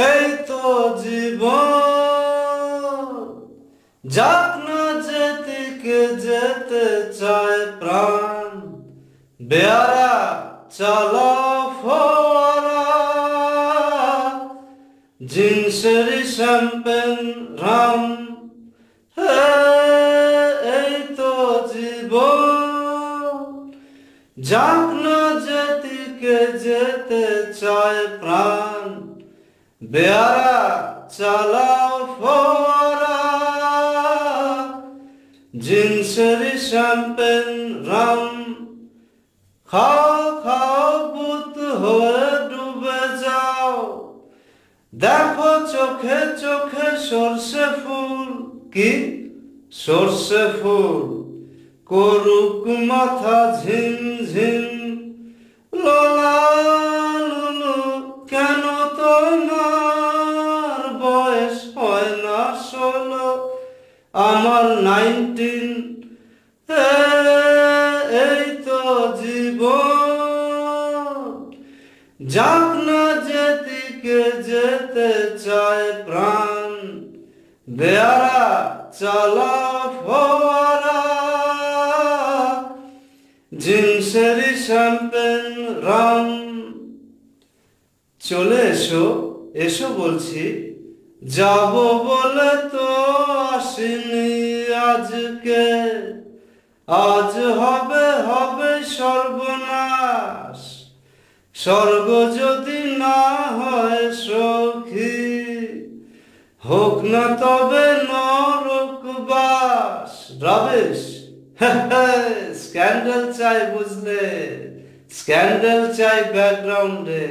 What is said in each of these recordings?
এই তো জীবন, যাক না যেদিকে যেতে চায় প্রাণ, বেয়ারা চালাও ফোয়ারা, জিন্সের শ্যাম্পেন রাম। এই তো জীবন, যাক না যেদিকে যেতে চায় প্রাণ, বেয়ারা চালাও ফোয়ারা, জিন্সের শ্যাম্পেন রাম। খাও খাও বুত হয়ে ডুবে যাও, দেখো চোখে চোখে সর্ষে ফুল। কি সর্ষে ফুল? করুক মাথা ঝিমঝিম। লোলা লুলু, কেন তোমার বয়স হয় না 16? আমার 19। এই তো জীবন, যাক না যেদিকে যেতে চায় প্রাণ, বেয়ারা চালাও ফোয়ারা, জিন্সের শ্যাম্পেন রাম। চলে এসো, এসো বলছি, যাব বলে তো আসিনি আজকে। আজ হবে হবে সর্বনাশ, স্বর্গ যদি না হয় সখী, হোক না তবে নরকবাস। রাবিশ, স্ক্যান্ডাল চাই বুঝলে, স্ক্যান্ডাল চাই ব্যাকগ্রাউন্ডে,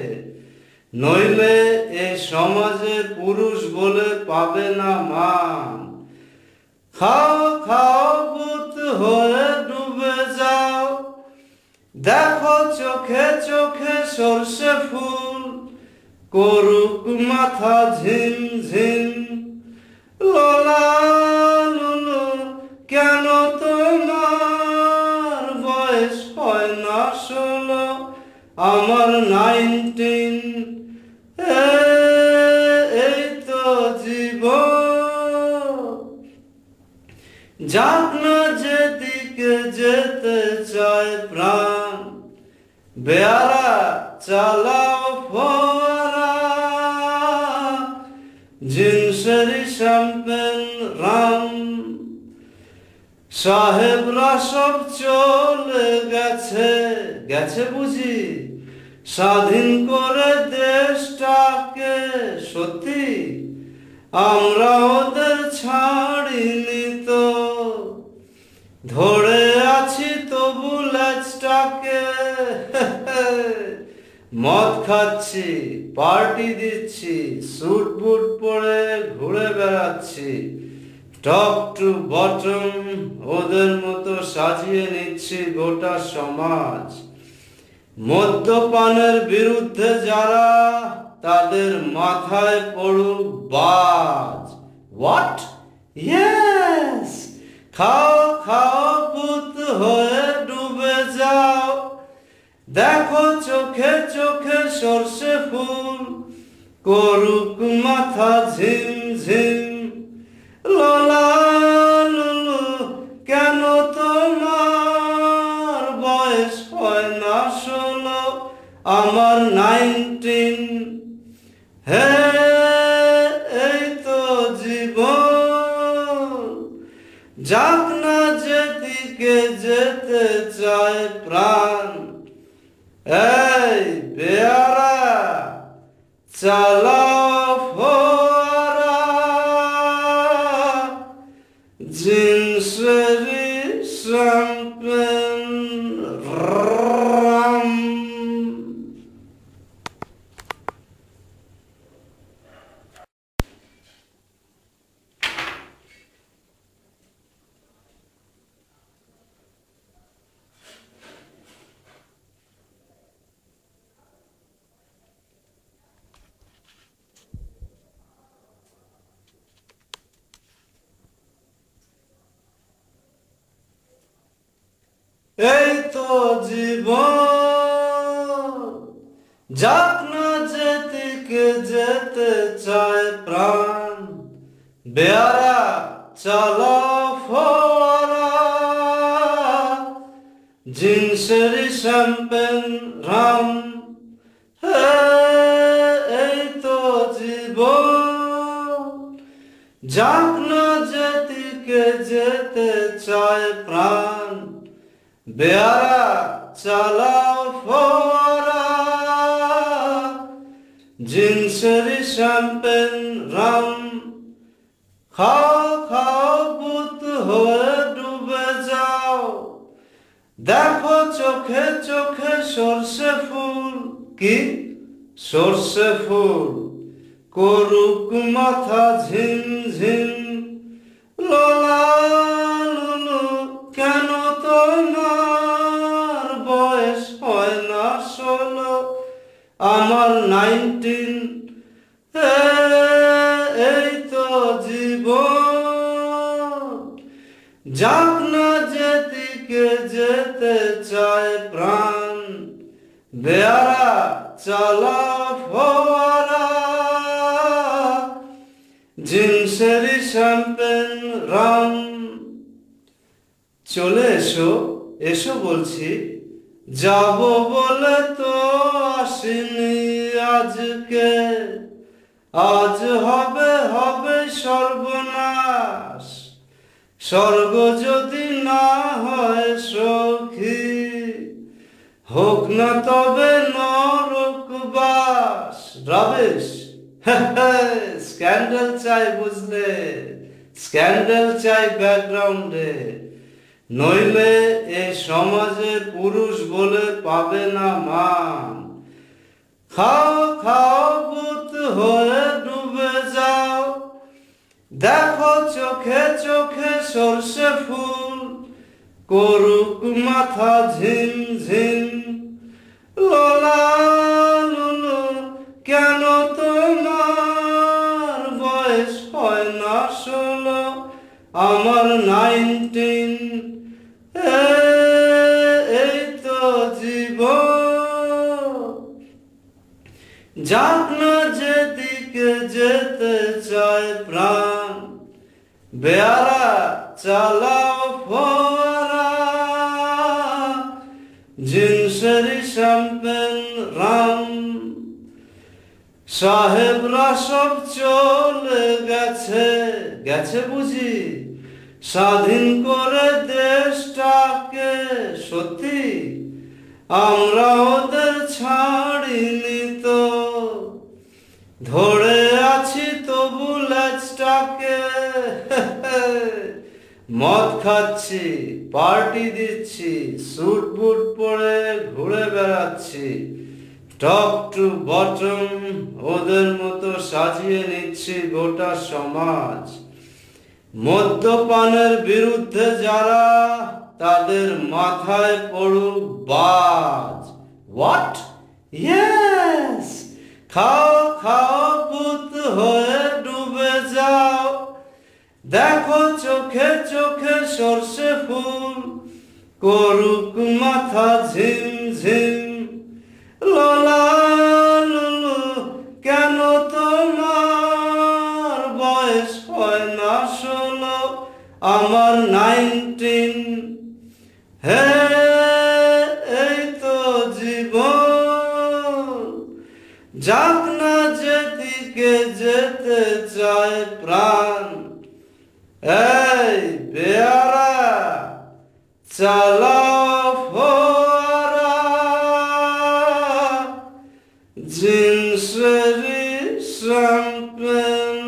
নইলে এ সমাজে পুরুষ বলে পাবে না মান। খাও খাও বুত হয়ে ডুবে যাও, দেখো চোখে চোখে সর্ষে ফুল। করুক মাথা ঝিমঝিম। লোলা লুলু, কেন তোমার বয়স হয় না 16? আমার 19। এই তো জীবন, যাক না যেদিকে যেতে চায় প্রাণ, বেয়ারা চালাও ফোয়ারা, জিন্সের শ্যাম্পেন রাম। সাহেবরা সব চলে গেছে, গেছে বুঝি স্বাধীন করে দেশটাকে। সত্যি আমরা ওদের ছাড়িনি তো, ধরে আছি তবু লেজটাকে। মদ খাচ্ছি, পার্টি দিচ্ছি, স্যুট বুট পরে ঘুরে বেড়াচ্ছি, টপ টু বটম ওদের মতো সাজিয়ে নিচ্ছি গোটা সমাজ। মদ্যপানের বিরুদ্ধে যারা, তাদের মাথায় পড়ুক বাজ। হোয়াট? ইয়েস, খাও খাও বুত হয়ে ডুবে যাও, দেখো চোখে চোখে সর্ষে ফুল। করুক মাথা ঝিমঝিম। লোলা লুলু, কেন তোমার বয়স হয় না 16? আমার 19। এই তো জীবন, যাক না যেদিকে যেতে চায় প্রাণ, এই বেয়ারা চালাও ফোয়ারা, জিন্সের শ্যাম্পেন রাম। এই তো জীবন, যাক না যেদিকে যেতে চায় প্রাণ, বেয়ারা চালাও ফোয়ারা, জিন্সেরই শ্যাম্পেন রাম, এই তো জীবন। যাক না যেদিকে যেতে চায় প্রাণ, বেয়ারা চালাও ফোয়ারা, জিন্সেরই শ্যাম্পেন রাম। খাও খাও ভূত হয়ে ডুবে যাও, দেখো চোখে চোখে সর্ষে ফুল। কি সর্ষে ফুল? করুক মাথা ঝিম ঝিম, লোলা লুলু কেন তোমার বয়স হয় না 16? আমার 19, এই তো জীবন। যাক না যেদিকে যেতে চায় প্রাণ, বেয়ারা চালাও ফোয়ারা, জিন্সেরই শ্যাম্পেন রাম। চলে এসো এসো বলছি, যাব বলে তো আসিনি আজকে। আজ হবে হবে সর্বনাশ, স্বর্গ যদি না হয় সখী, হোক না তবে নরকবাস। রাবিশ, স্ক্যান্ডাল চাই বুঝলে, স্ক্যান্ডাল চাই ব্যাকগ্রাউন্ডে, নইলে এই সমাজে পুরুষ বলে পাবে না মান। খাও খাও ভূত হয়ে ডুবে যাও, দেখো চোখে চোখে সর্ষে ফুল। করুক মাথা ঝিম ঝিম, লোলা লুলু কেন তোমার বয়স হয় না 16? আমার 19, এই তো জীবন। যাক না যেদিকে যেতে চায় প্রাণ, বেয়ারা চালাও ফোয়ারা, জিন্সেরই শ্যাম্পেন রাম। সাহেবরা সব চলে গেছে, গেছে বুঝি স্বাধীন করে দেশটাকে। সত্যি আমরা ওদের ছাড়িনি তো, ধরে আছি তবু লেজটাকে। মদ খাচ্ছি, পার্টি দিচ্ছি, স্যুট বুট পরে ঘুরে বেড়াচ্ছি, টপ টু বটম ওদের মতো সাজিয়ে নিচ্ছি গোটা সমাজ। মদ্যপানের বিরুদ্ধে যারা, তাদের মাথায় পড়ুক বাজ। হোয়াট? ইয়েস, খাও খাও ভূত হয়ে ডুবে যাও, দেখো চোখে চোখে সর্ষে ফুল। করুক মাথা ঝিম ঝিম, লোলা লুলু কেন তোমার বয়স হয় না 16? আমার 19, এই তো জীবন। যাক না যেদিকে যেতে চায় প্রাণ, এই বেয়ারা চালাও ফোয়ারা, জিন্সেরই শ্যাম্পেন